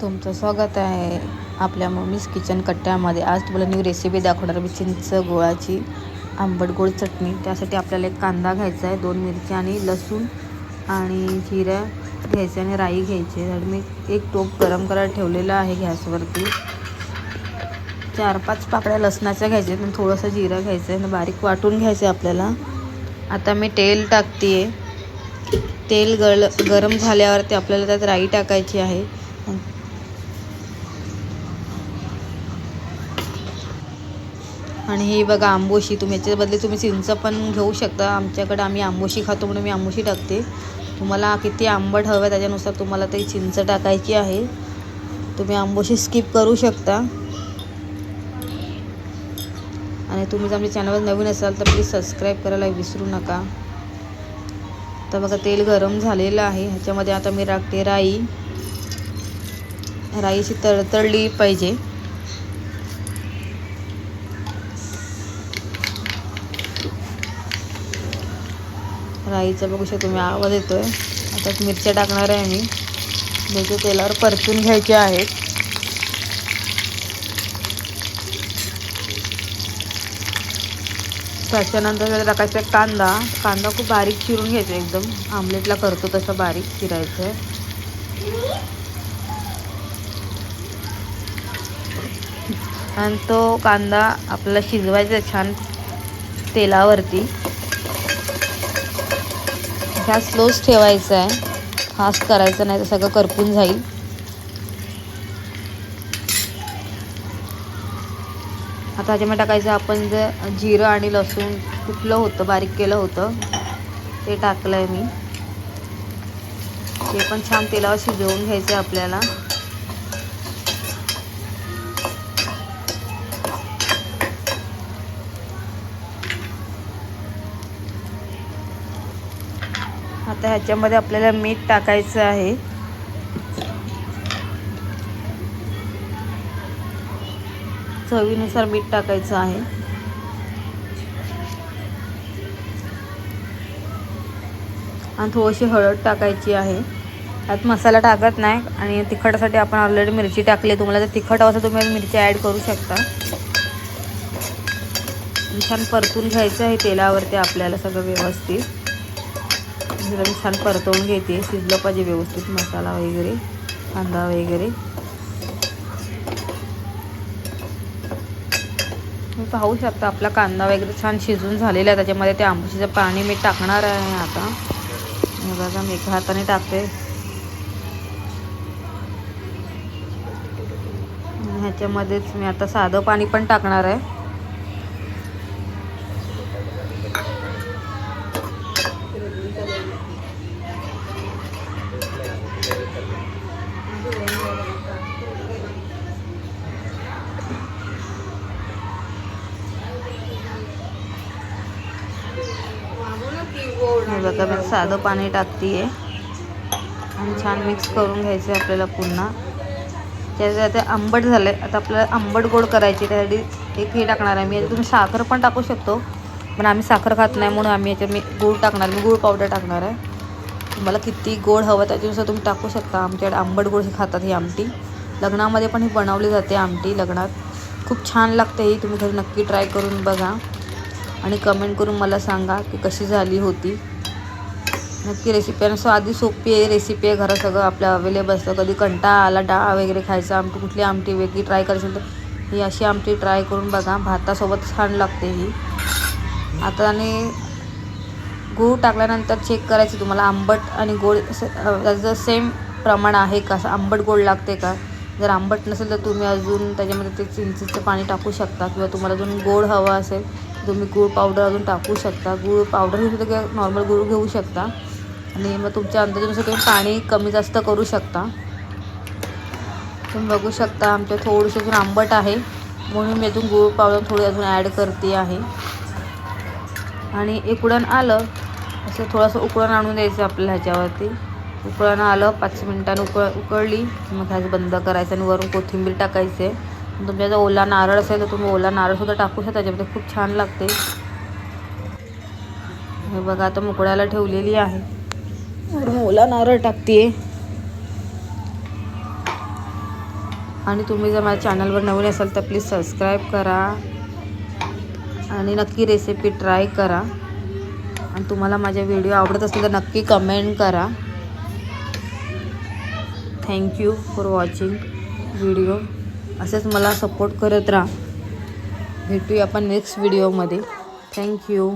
तुमचं स्वागत आहे आपल्या मम्मीज किचन कट्ट्यामध्ये। आज तुम्हाला न्यू रेसिपी दाखवणार आहे, चिंच गुळाची आंबट गोड चटणी। त्यासाठी आपल्याला एक कांदा घ्यायचा आहे, 2 मिरच्या आणि लसूण आणि जिरं घ्यायचं आणि राई घ्यायची। तर मी एक टोप गरम करायला ठेवलेला आहे गॅसवरती। 4-5 पाकळ्या लसणाच्या घ्यायच्या आणि थोडंसं जिरं घ्यायचं आणि बारीक वाटून घ्यायचं आपल्याला। आता मी तेल टाकते। तेल गरम झाल्यावरती आपल्याला त्यात राई टाकायची आहे। आणि ही बघा आंबोशी, तुम्ही याच्या बदले तुम्ही चिंच पण घेऊ शकता। आमच्याकडे आम्ही आंबोशी खातो म्हणून मी आंबोशी टाकते। तुम्हाला किती आंबट हवं त्याच्यानुसार तुम्हाला ते चिंच टाकायची आहे। तुम्ही आंबोशी स्किप करू शकता। आणि तुम्ही जर आमच्या चॅनलवर नवीन असाल तर प्लीज सबस्क्राईब करायला विसरू नका। तर बघा तेल गरम झालेलं आहे। ह्याच्यामध्ये आता मी टाकते राई। राईची तडतडली पाहिजे। राईचा बघू शकतो तुम्ही आवाज येतोय। आता मिरच्या टाकणार आहे मी। मिरच्या तेलावर परतून घ्यायच्या आहेत। त्याच्यानंतर टाकायचा कांदा। कांदा खूप बारीक चिरून घ्यायचा, एकदम आमलेटला करतो तसं बारीक चिरायचं आहे। आणि तो कांदा आपल्याला शिजवायचा छान तेलावरती। गॅस स्लोच ठेवायचा आहे, फास्ट करायचं नाही तर सगळं करपून जाईल। आता ह्याच्यामध्ये टाकायचं आपण जे जिरं आणि लसूण कुटलं होतं, बारीक केलं होतं ते टाकलं आहे मी। ते पण छान तेलावर शिजवून घ्यायचं आहे आपल्याला। आता ह्याच्यामध्ये आपल्याला मीठ टाकायचं आहे। चवीनुसार मीठ टाकायचं आहे। आणि थोडीशी हळद टाकायची आहे। त्यात मसाला टाकत नाही आणि तिखटासाठी आपण ऑलरेडी मिरची टाकली। तुम्हाला जर तिखट हवं तर तुम्ही मिरची ॲड करू शकता। छान परतून घ्यायचं आहे तेलावरती आपल्याला सगळं व्यवस्थित। मी छान परतवून घेते, शिजलं पाहिजे व्यवस्थित मसाला वगैरे, कांदा वगैरे। तुम्ही पाहू शकता आपला कांदा वगैरे छान शिजून झालेला आहे। त्याच्यामध्ये ते आंबोशीचं पाणी मी टाकणार आहे आता। बघा मी एका हाताने टाकते। ह्याच्यामध्येच मी आता साधं पाणी पण टाकणार आहे। हे बघा मी साधं पाणी टाकते आणि छान मिक्स करून घ्यायचं आपल्याला पुन्हा। त्याच्यात आंबट झालं आहे, आता आपल्याला आंबट गोड करायची। त्यासाठी एक हे टाकणार आहे मी। तुम्ही साखर पण टाकू शकतो पण आम्ही साखर खात नाही म्हणून आम्ही याच्यात मी गूळ टाकणार। मी गूळ पावडर टाकणार आहे। तुम्हाला किती गोड हवं त्याच्यानुसार तुम्ही टाकू शकता। आमच्याकडे आंबट गोड खातात ही आमटी। लग्नामध्ये पण ही बनवली जाते आमटी, लग्नात खूप छान लागते ही। तुम्ही घरी नक्की ट्राय करून बघा आणि कमेंट करून मला सांगा की कशी झाली होती। नक्की रेसिपी आहे, साधी सोपी आहे रेसिपी आहे, घरात सगळं आपल्या अवेलेबल असतं। कधी कंटाळा आला डाळ वगैरे खायचा, आमटी कुठली आमटी वेगळी ट्राय करायची तर ही अशी आमटी ट्राय करून बघा। भातासोबत छान लागते ही। आता आणि गूळ टाकल्यानंतर चेक करायचं तुम्हाला आंबट आणि गोड त्याचं सेम प्रमाण आहे का, असं आंबट गोड लागते का। जर आंबट नसेल तर तुम्ही अजून त्याच्यामध्ये ते चिंचेचं पाणी टाकू शकता, किंवा तुम्हाला अजून गोड हवा असेल तुम्ही गूळ पावडर अजून टाकू शकता। गूळ पावडर घेऊ शकता किंवा नॉर्मल गूळ घेऊ शकता। आणि मग तुमच्या अंदाजानुसार तुम्ही पाणी कमी जास्त करू शकता। तुम्ही बघू शकता आमच्या थोडीशी अजून आंबट आहे म्हणून मी अजून गूळ पावडर थोडी अजून ॲड करते आहे। आणि उकळण आलं असं थोडंसं उकळण आणून द्यायचं आपल्याला ह्याच्यावरती। उकळण आलं 5 मिनिटांनी उकळली मग गॅस बंद करायचं आणि वरून कोथिंबीर टाकायचे। तुमच्या जर ओला नारळ असेल तर तुम्ही ओला नारळसुद्धा टाकू शकता, त्याच्यामध्ये खूप छान लागते। हे बघा आता उकळायला ठेवलेली आहे, ओला नारळ टाकते। आणि तुम्ही जर माझ्या चॅनलवर नवीन असाल तर प्लीज सबस्क्राईब करा आणि नक्की रेसिपी ट्राय करा. आणि तुम्हाला माझे व्हिडिओ आवडत असेल तर नक्की कमेंट करा. Thank you for watching video. असेच मला सपोर्ट करत राहा. भेटूया आपण नेक्स्ट व्हिडिओमध्ये. थँक्यू.